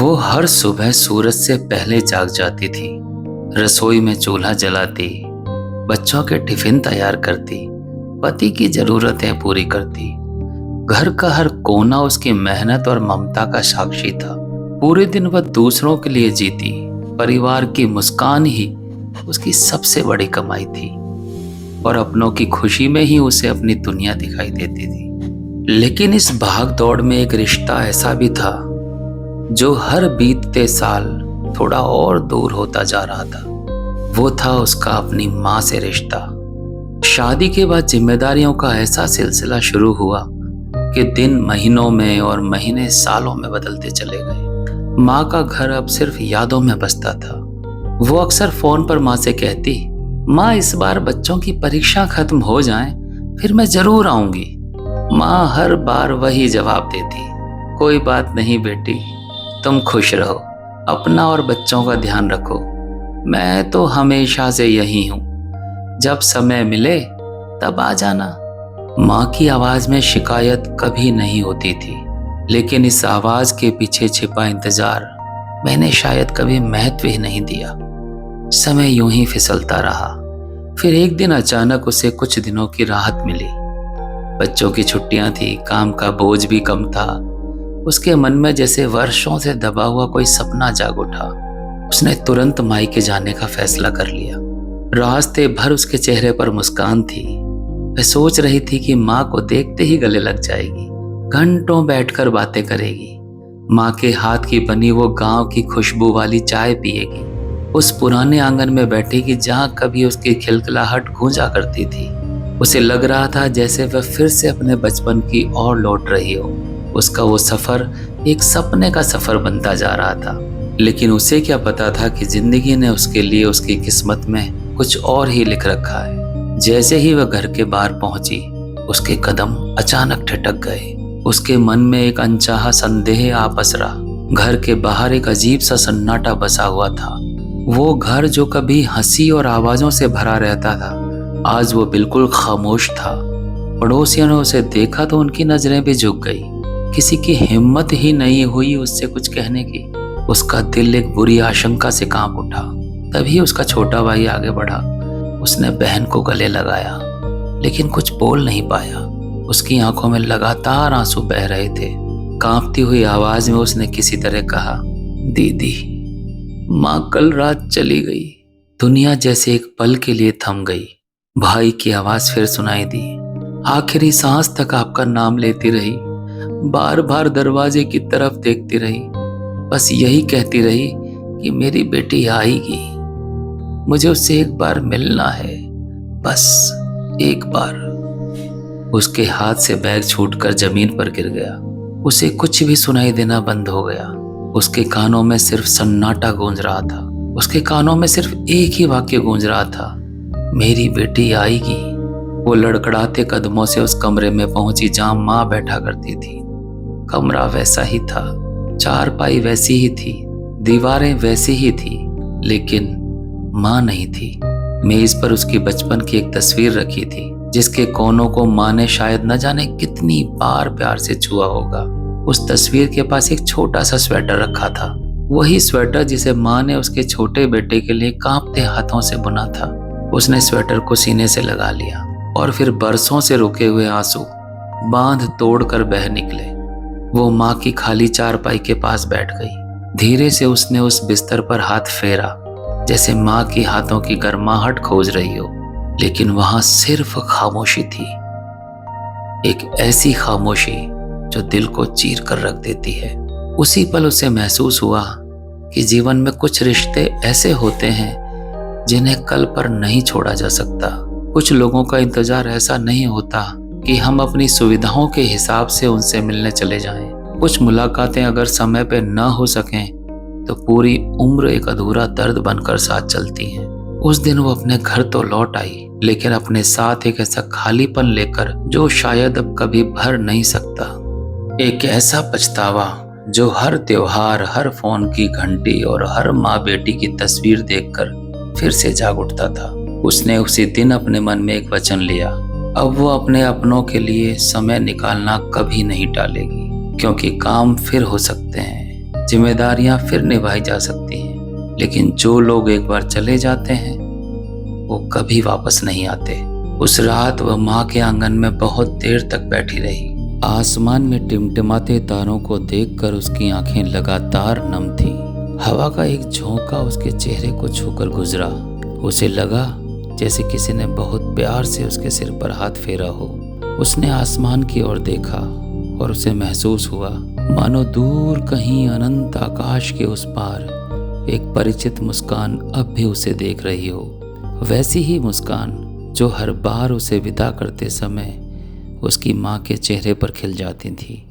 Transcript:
वो हर सुबह सूरज से पहले जाग जाती थी। रसोई में चूल्हा जलाती, बच्चों के टिफिन तैयार करती, पति की जरूरतें पूरी करती। घर का हर कोना उसकी मेहनत और ममता का साक्षी था। पूरे दिन वह दूसरों के लिए जीती। परिवार की मुस्कान ही उसकी सबसे बड़ी कमाई थी और अपनों की खुशी में ही उसे अपनी दुनिया दिखाई देती थी। लेकिन इस भाग दौड़ में एक रिश्ता ऐसा भी था जो हर बीतते साल थोड़ा और दूर होता जा रहा था। वो था उसका अपनी माँ से रिश्ता। शादी के बाद जिम्मेदारियों का ऐसा सिलसिला शुरू हुआ कि दिन महीनों में और महीने सालों में बदलते चले गए। माँ का घर अब सिर्फ यादों में बसता था। वो अक्सर फोन पर माँ से कहती, माँ इस बार बच्चों की परीक्षा खत्म हो जाए फिर मैं जरूर आऊंगी। माँ हर बार वही जवाब देती, कोई बात नहीं बेटी, तुम खुश रहो, अपना और बच्चों का ध्यान रखो। मैं तो हमेशा से यही हूँ, जब समय मिले तब आ जाना। माँ की आवाज में शिकायत कभी नहीं होती थी, लेकिन इस आवाज के पीछे छिपा इंतजार मैंने शायद कभी महत्व ही नहीं दिया। समय यूं ही फिसलता रहा। फिर एक दिन अचानक उसे कुछ दिनों की राहत मिली। बच्चों की छुट्टियां थी, काम का बोझ भी कम था। उसके मन में जैसे वर्षों से दबा हुआ कोई सपना जाग उठा। उसने तुरंत मायके जाने का फैसला कर लिया। रास्ते भर उसके चेहरे पर मुस्कान थी। वह सोच रही थी कि माँ को देखते ही गले लग जाएगी, घंटों बैठकर बातें करेगी, माँ के हाथ की बनी वो गांव की खुशबू वाली चाय पिएगी, उस पुराने आंगन में बैठेगी जहां कभी उसकी खिलखिलाहट गूंजा करती थी। उसे लग रहा था जैसे वह फिर से अपने बचपन की ओर लौट रही हो। उसका वो सफर एक सपने का सफर बनता जा रहा था, लेकिन उसे क्या पता था कि जिंदगी ने उसके लिए उसकी किस्मत में कुछ और ही लिख रखा है। जैसे ही वह घर के बाहर पहुंची, उसके कदम अचानक ठिठक गए। उसके मन में एक अनचाहा संदेह आ पसरा। घर के बाहर एक अजीब सा सन्नाटा बसा हुआ था। वो घर जो कभी हंसी और आवाजों से भरा रहता था, आज वो बिल्कुल खामोश था। पड़ोसियों ने उसे देखा तो उनकी नजरें भी झुक गई। किसी की हिम्मत ही नहीं हुई उससे कुछ कहने की। उसका दिल एक बुरी आशंका से कांप उठा। तभी उसका छोटा भाई आगे बढ़ा। उसने बहन को गले लगाया, लेकिन कुछ बोल नहीं पाया। उसकी आंखों में लगातार आंसू बह रहे थे। कांपती हुई आवाज में उसने किसी तरह कहा, दीदी, माँ कल रात चली गई। दुनिया जैसे एक पल के लिए थम गई। भाई की आवाज फिर सुनाई दी, आखिरी सांस तक आपका नाम लेती रही, बार बार दरवाजे की तरफ देखती रही, बस यही कहती रही कि मेरी बेटी आएगी, मुझे उससे एक बार मिलना है, बस एक बार। उसके हाथ से बैग छूटकर जमीन पर गिर गया। उसे कुछ भी सुनाई देना बंद हो गया। उसके कानों में सिर्फ सन्नाटा गूंज रहा था। उसके कानों में सिर्फ एक ही वाक्य गूंज रहा था, मेरी बेटी आएगी। वो लड़खड़ाते कदमों से उस कमरे में पहुंची जहां माँ बैठा करती थी। कमरा वैसा ही था, चारपाई वैसी ही थी, दीवारें वैसी ही थी, लेकिन माँ नहीं थी। मेज पर उसकी बचपन की एक तस्वीर रखी थी, जिसके कोनों को माँ ने शायद न जाने कितनी बार प्यार से छुआ होगा। उस तस्वीर के पास एक छोटा सा स्वेटर रखा था, वही स्वेटर जिसे माँ ने उसके छोटे बेटे के लिए कांपते हाथों से बुना था। उसने स्वेटर को सीने से लगा लिया और फिर बरसों से रुके हुए आंसू बांध तोड़कर बह निकले। वो माँ की खाली चारपाई के पास बैठ गई। धीरे से उसने उस बिस्तर पर हाथ फेरा, जैसे माँ की हाथों की गर्माहट खोज रही हो, लेकिन वहां सिर्फ खामोशी थी। एक ऐसी खामोशी जो दिल को चीर कर रख देती है। उसी पल उसे महसूस हुआ कि जीवन में कुछ रिश्ते ऐसे होते हैं जिन्हें कल पर नहीं छोड़ा जा सकता। कुछ लोगों का इंतजार ऐसा नहीं होता कि हम अपनी सुविधाओं के हिसाब से उनसे मिलने चले जाएं। कुछ मुलाकातें अगर समय पे न हो सकें तो पूरी उम्र एक अधूरा दर्द बनकर साथ चलती हैं। उस दिन वो अपने घर तो लौट आई, लेकिन अपने साथ एक ऐसा खालीपन लेकर जो शायद अब कभी भर नहीं सकता। एक ऐसा पछतावा जो हर त्योहार, हर फोन की घंटी और हर माँ बेटी की तस्वीर देखकर फिर से जाग उठता था। उसने उसी दिन अपने मन में एक वचन लिया, अब वो अपने अपनों के लिए समय निकालना कभी नहीं टालेगी, क्योंकि काम फिर हो सकते हैं, जिम्मेदारियां फिर निभाई जा सकती हैं, लेकिन जो लोग एक बार चले जाते हैं वो कभी वापस नहीं आते। उस रात वह माँ के आंगन में बहुत देर तक बैठी रही। आसमान में टिमटिमाते तारों को देखकर उसकी आंखें लगातार नम थीं। हवा का एक झोंका उसके चेहरे को छूकर गुजरा। उसे लगा जैसे किसी ने बहुत प्यार से उसके सिर पर हाथ फेरा हो। उसने आसमान की ओर देखा और उसे महसूस हुआ मानो दूर कहीं अनंत आकाश के उस पार एक परिचित मुस्कान अब भी उसे देख रही हो। वैसी ही मुस्कान जो हर बार उसे विदा करते समय उसकी माँ के चेहरे पर खिल जाती थी।